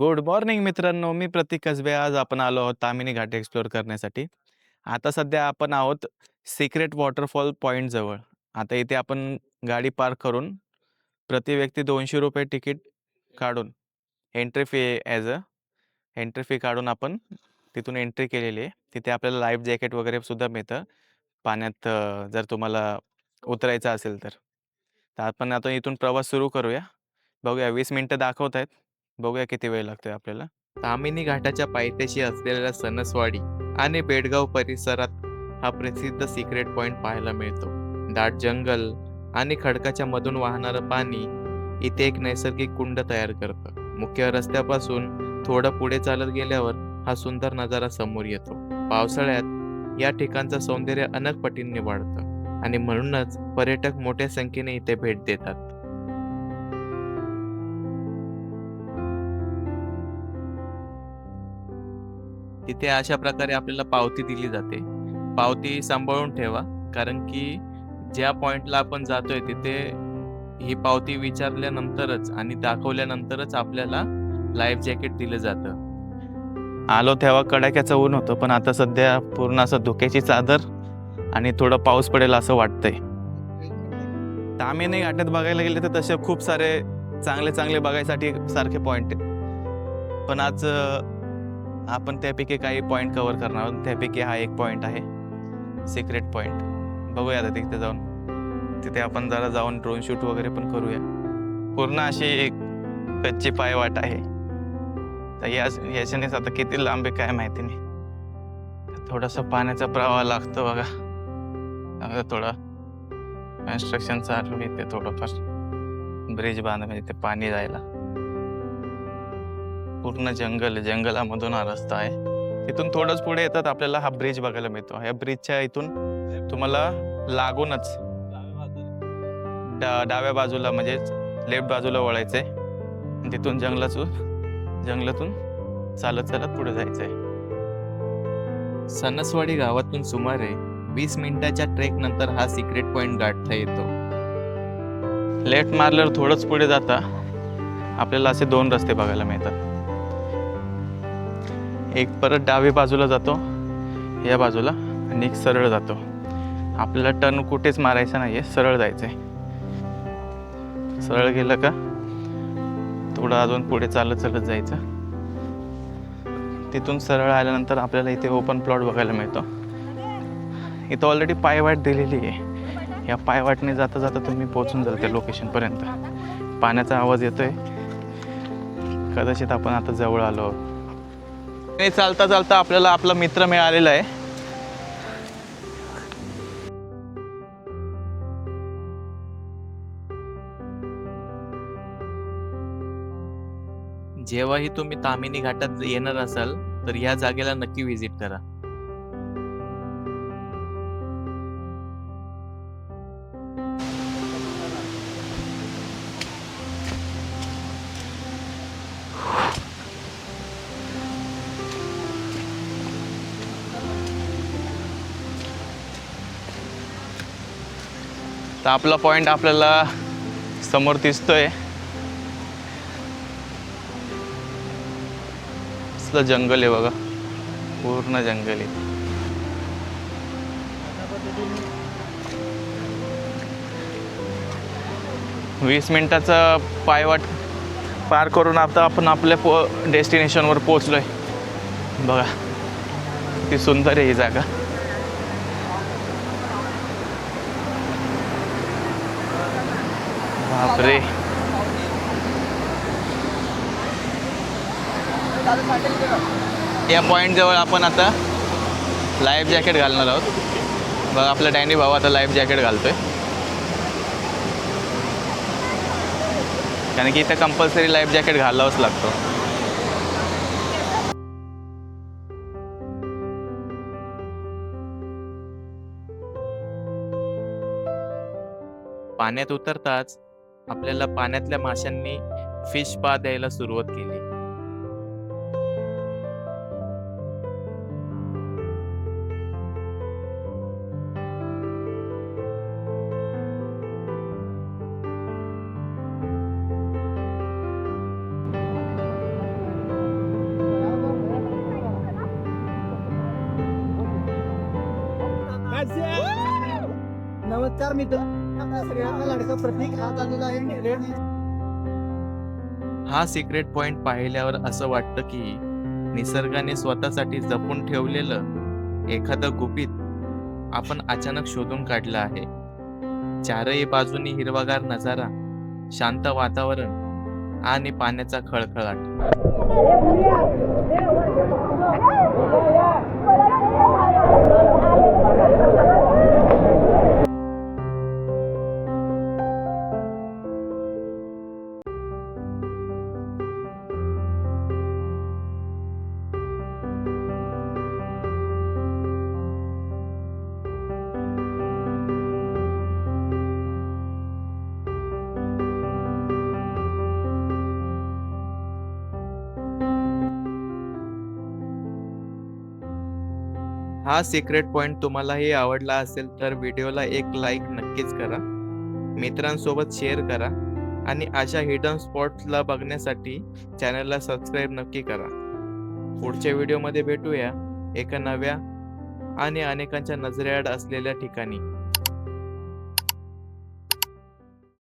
Good morning मित्रांनो, मी प्रतीक कसबे. आज आपण आलो आहोत तामिनी घाट एक्सप्लोअर करण्यासाठी. आता सध्या आपण आहोत सिक्रेट वॉटरफॉल पॉईंटजवळ. आता इथे आपण गाडी पार्क करून प्रति व्यक्ती ₹200 तिकीट काढून एंट्री फी एंट्री फी काढून आपण तिथून एंट्री केलेली आहे. तिथे आपल्याला लाईफ जॅकेट वगैरे सुद्धा मिळतं पाण्यात, जर तुम्हाला उतरायचं असेल तर. तर आपण आता इथून प्रवास सुरू करूया. बघूया 20 मिनिटं दाखवत आहेत. बघूया किती वेळ लागतोय आपल्याला. तामिनी घाटाच्या पायथ्याशी असलेल्या सणसवाडी आणि बेडगाव परिसरात हा प्रसिद्ध सिक्रेट पॉइंट पाहायला मिळतो. दाट जंगल आणि खडकाच्या मधून वाहणारं पाणी इथे एक नैसर्गिक कुंड तयार करतं. मुख्य रस्त्यापासून थोडं पुढे चालत गेल्यावर हा सुंदर नजारा समोर येतो. पावसाळ्यात या ठिकाणचं सौंदर्य अनेक पटींनी वाढतं आणि म्हणूनच पर्यटक मोठ्या संख्येने इथे भेट देतात. तिथे अशा प्रकारे आपल्याला पावती दिली जाते. पावती सांभाळून ठेवा, कारण की ज्या पॉइंटला आपण जातोय तिथे ही पावती विचारल्यानंतरच आणि दाखवल्यानंतरच आपल्याला लाईफ जॅकेट दिलं जातं. आलो तेव्हा कडाक्याचं ऊन होतं, पण आता सध्या पूर्ण असं धुक्याची चादर आणि थोडं पाऊस पडेल असं वाटतंय. तामिनी घाटात बघायला गेले तर तसे खूप सारे चांगले चांगले बघायसाठी सारखे पॉईंट आहेत, पण आज आपण त्यापैकी काही पॉईंट कव्हर करणार आहोत. त्यापैकी हा एक पॉईंट आहे सिक्रेट पॉईंट. बघूया आता तिथे जाऊन. तिथे आपण जरा जाऊन ड्रोन शूट वगैरे पण करूया. पूर्ण अशी एक कच्ची पायवाट आहे. तर याच्यानेच आता किती लांब आहे काय माहिती नाही. थोडासा पाण्याचा प्रवाह लागतो बघा. आता थोडं कन्स्ट्रक्शन चालू आहे ते थोडंफार ब्रिज बांधणे ते पाणी जायला. पूर्ण जंगलामधून हा रस्ता आहे. तिथून थोडंच पुढे येतात आपल्याला हा ब्रिज बघायला मिळतो. या ब्रिजच्या इथून तुम्हाला लागूनच डाव्या बाजूला म्हणजे लेफ्ट बाजूला वळायचंय. तिथून जंगलातून चालत चालत पुढे जायचंय. सणसवाडी गावातून सुमारे 20 मिनिटाच्या ट्रेक नंतर हा सिक्रेट पॉइंट गाठता येतो. लेफ्ट मारल्यावर थोडंच पुढे जाता आपल्याला असे 2 रस्ते बघायला मिळतात. एक परत डावी बाजूला जातो या बाजूला आणि एक सरळ जातो. आपल्याला टर्न कुठेच मारायचा नाहीये, सरळ जायचंय. सरळ गेलं का थोडं अजून पुढे चालत जायचं. तिथून सरळ आल्यानंतर आपल्याला इथे ओपन प्लॉट बघायला मिळतो. इथं ऑलरेडी पायवाट दिलेली आहे. या पायवाटने जाता जाता तुम्ही पोहोचून जाल त्या लोकेशनपर्यंत. पाण्याचा आवाज येतोय, कदाचित आपण आता जवळ आलो आहोत. चालता चालता आपल्याला आपला मित्र मिळालेला आहे. जेव्हाही तुम्ही तामिनी घाटात येणार असाल तर ह्या जागेला नक्की व्हिजिट करा. तर आपला पॉइंट आपल्याला समोर दिसतोय. असलं जंगल आहे बघा, पूर्ण जंगल आहे. वीस मिनिटाचा पायवाट पार करून आता आपण आपल्या डेस्टिनेशनवर पोहोचलोय. बघा किती सुंदर आहे ही जागा. बापरे, या पॉइंट जवळ आपण आता लाईफ जॅकेट घालणार आहोत. बघा आपला डॅनी भाऊ आता लाईफ जॅकेट घालतोय, कारण की इथं कंपल्सरी लाईफ जॅकेट घालावंच लागतो. पाण्यात उतरताच आपल्याला पाण्यातल्या माशांनी फिश पा द्यायला सुरुवात केली. नमस्कार मित्र, आपल्या सगळ्यांना लाडका प्रतीक आज आलेला आहे रेड. हा सिक्रेट पॉइंट पाहिल्यावर असं वाटतं की निसर्गाने स्वतःसाठी जपून ठेवलेलं एखादं गुपित आपण अचानक शोधून काढलं आहे. चारही बाजूनी हिरवागार नजारा, शांत वातावरण आणि पाण्याचा खळखळाट. हा सिक्रेट पॉइंट तुम्हालाही आवडला असेल तर व्हिडिओला एक लाईक नक्कीच करा, मित्रांसोबत शेअर करा आणि अशा हिडन स्पॉट्सला बघण्यासाठी चॅनलला सबस्क्राईब नक्की करा. पुढच्या व्हिडिओमध्ये भेटूया एका नव्या आणि अनेकांच्या नजरेआड असलेल्या ठिकाणी.